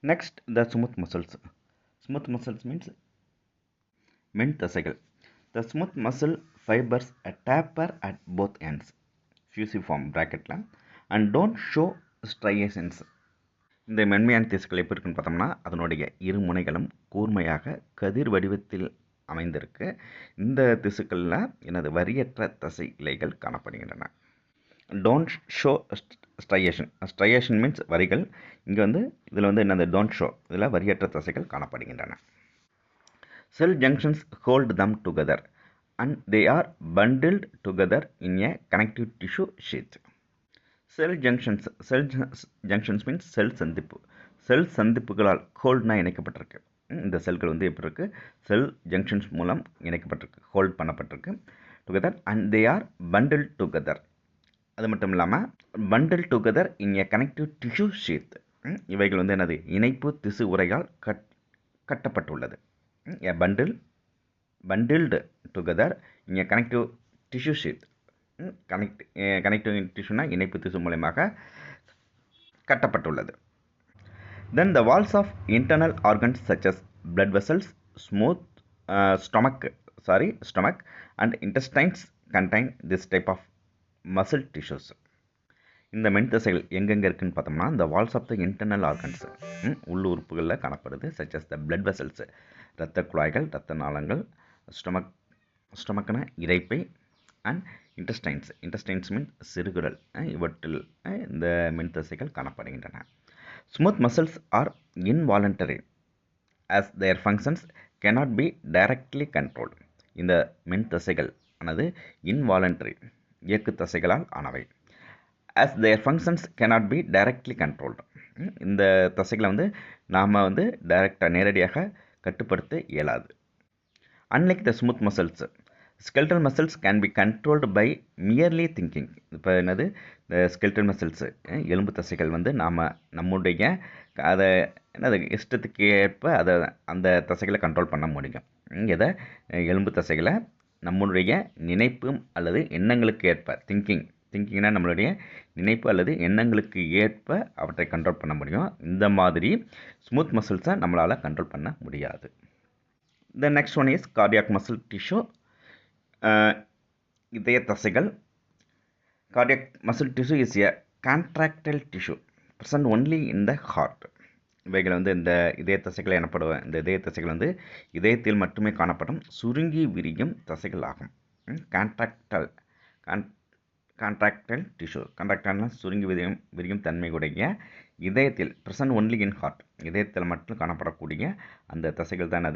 Next, the smooth muscles. Smooth muscles means மென் தசைகள். The smooth muscle fibers taper at both ends, fusiform bracketல, and don't show striations. இந்த மென்மையான திசுக்கள் எப்படி இருக்குன்னு பார்த்தோம்னா அதனுடைய இரு முனைகளும் கூர்மையாக கதிர் வடிவத்தில் அமைந்திருக்கு. இந்த திசுக்களில் எனது வரியற்ற தசை இலைகள் காணப்படுகின்றன. Don't show striation. Striation means வரிகள். இங்கே இதில் என்னது டோன்ட் ஷோ, இதில் வரியற்ற தசைகள் காணப்படுகின்றன. Cell junctions hold them together and they are bundled together in a connective tissue sheath. Cell junctions means cell சந்திப்பு. செல் சந்திப்புகளால் ஹோல்ட்னா இணைக்கப்பட்டிருக்கு. இந்த செல்கள் எப்படி இருக்கு, செல் ஜங்ஷன்ஸ் மூலம் இணைக்கப்பட்டிருக்கு, ஹோல்ட் பண்ணப்பட்டிருக்கு together, and they are bundle together. அது மட்டும் இல்லாமல் பண்டில் டுகெதர் இன் ஏ கனெக்டிவ் டிஷ்யூ ஷீத். இவைகள் என்னது இணைப்பு திசு உரையால் கட்டப்பட்டுள்ளது. A bundled together in a connective tissue sheath. Connective tissue இணைப்பு திசு மூலமாக கட்டப்பட்டுள்ளது. Then the walls of internal organs such as blood vessels, stomach and intestines contain this type of muscle tissues. இந்த மென் தசைகள் எங்கெங்கே இருக்குன்னு பார்த்தோம்னா இந்த walls of the internal organs, உள் உறுப்புகளில் காணப்படுது. Such as the blood vessels, இரத்த குழாய்கள், இரத்த நாளங்கள், ஸ்டொமக்னா இரைப்பை, அண்ட் இன்டெஸ்டைன்ஸ் மீன் சிறுகுடல், இவற்றில் இந்த மென் தசைகள் காணப்படுகின்றன. Smooth muscles R involuntary as their functions cannot be directly controlled. இந்த மென் தசைகள் ஆனது இன்வாலண்டரி இயக்கு தசைகளால் ஆனவை. as their functions cannot be directly controlled. இந்த தசைகளை நாம் டைரெக்டாக நேரடியாக கட்டுப்படுத்த இயலாது. unlike the smooth muscles, skeletal muscles can be controlled by merely thinking. இப்போ இந்த skeletal muscles எலும்பு தசைகள் நாம் நம்முடைய அதை இஷ்டத்துக்கு ஏற்ப அந்த தசைகளை கண்ட்ரோல் பண்ண முடியும். இதை எலும்பு தசைகளை நம்முடைய நினைப்பு அல்லது எண்ணங்களுக்கு ஏற்ப திங்கிங்னா நம்மளுடைய நினைப்பு அல்லது எண்ணங்களுக்கு ஏற்ப அவற்றை கண்ட்ரோல் பண்ண முடியும். இந்த மாதிரி ஸ்மூத் மசில்ஸை நம்மளால் கண்ட்ரோல் பண்ண முடியாது. The next one is cardiac muscle tissue. இதய தசைகள். Cardiac muscle tissue is a contractile tissue present only in the heart. இவைகள் இந்த இதய தசைகள் எனப்படுவ இந்த இதய தசைகள் இதயத்தில் மட்டுமே காணப்படும் சுருங்கி விரியும் தசைகள் ஆகும். Contractile tissue. கான்ட்ராக்டைல்னா சுருங்கி விரியும் தன்மையுடைய இதயத்தில் பிரசன்ட் ஒன்லி இன் ஹார்ட், இதயத்தில் மட்டும் காணப்படக்கூடிய அந்த தசைகள் தான்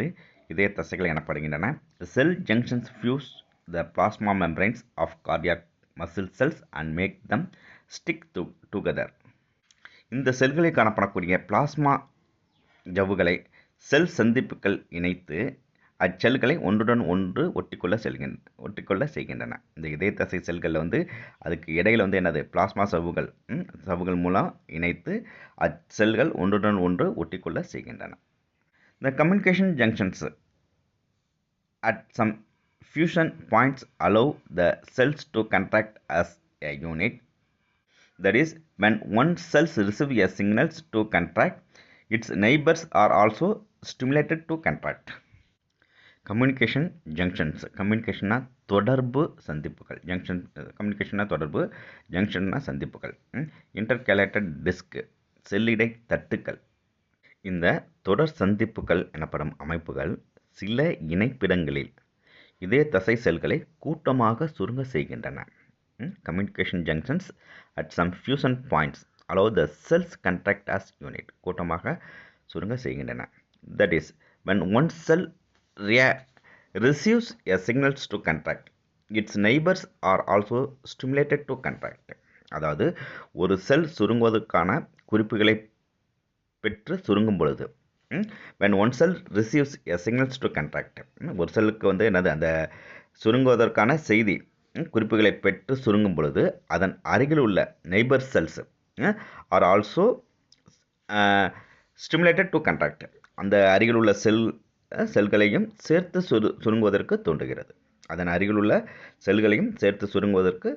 இதய தசைகள் எனப்படுகின்றன. Cell junctions fuse the plasma membranes of cardiac muscle cells and make them stick together. இந்த செல்களில் காணப்படக்கூடிய பிளாஸ்மா ஜவ்வுகளை செல் சந்திப்புகள் இணைத்து அச்செல்களை ஒன்றுடன் ஒன்று ஒட்டிக்கொள்ள செய்கின்றன. இந்த இதய தசை செல்களில் அதுக்கு இடையில் என்னது பிளாஸ்மா சவ்வுகள் மூலம் இணைத்து அச்செல்கள் ஒன்றுடன் ஒன்று ஒட்டிக்கொள்ள செய்கின்றன. The communication junctions at some fusion points allow the cells to contract as a unit. That is, when one cell receives a signals to contract, its neighbors are also stimulated to contract. Communication junctions. கம்யூனிகேஷன்னா தொடர்பு சந்திப்புகள். கம்யூனிகேஷன்னா தொடர்பு, ஜங்ஷன்னா சந்திப்புகள். Intercalated disc, செல்லிடை தட்டுக்கள். இந்த தொடர் சந்திப்புகள் எனப்படும் அமைப்புகள் சில இணைப்பிடங்களில் இதய தசை செல்களை கூட்டமாக சுருங்க செய்கின்றன. Communication junctions at some fusion points allow the cells contract as unit. கூட்டமாக சுருங்க செய்கின்றன. That is, when one cell receives a signals to contract, its neighbors are also stimulated to contract. அதாவது ஒரு செல் சுருங்குவதற்கான குறிப்புகளை பெற்று சுருங்கும் பொழுது, when one cell receives a signals to contract, ஒரு செல்லுக்கு என்னது அந்த சுருங்குவதற்கான செய்தி குறிப்புகளை பெற்று சுருங்கும் பொழுது அதன் அருகில் உள்ள neighbour cells are also stimulated to contract. அந்த அருகில் உள்ள செல்களையும் சேர்த்து சுருங்குவதற்கு தூண்டுகிறது. அதன் அருகில் உள்ள செல்களையும் சேர்த்து சுருங்குவதற்கு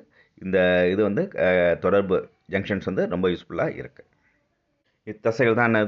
இந்த இது தொடர்பு ஜங்ஷன்ஸ் ரொம்ப யூஸ்ஃபுல்லாக இருக்குது. இத்தசைகள் தான்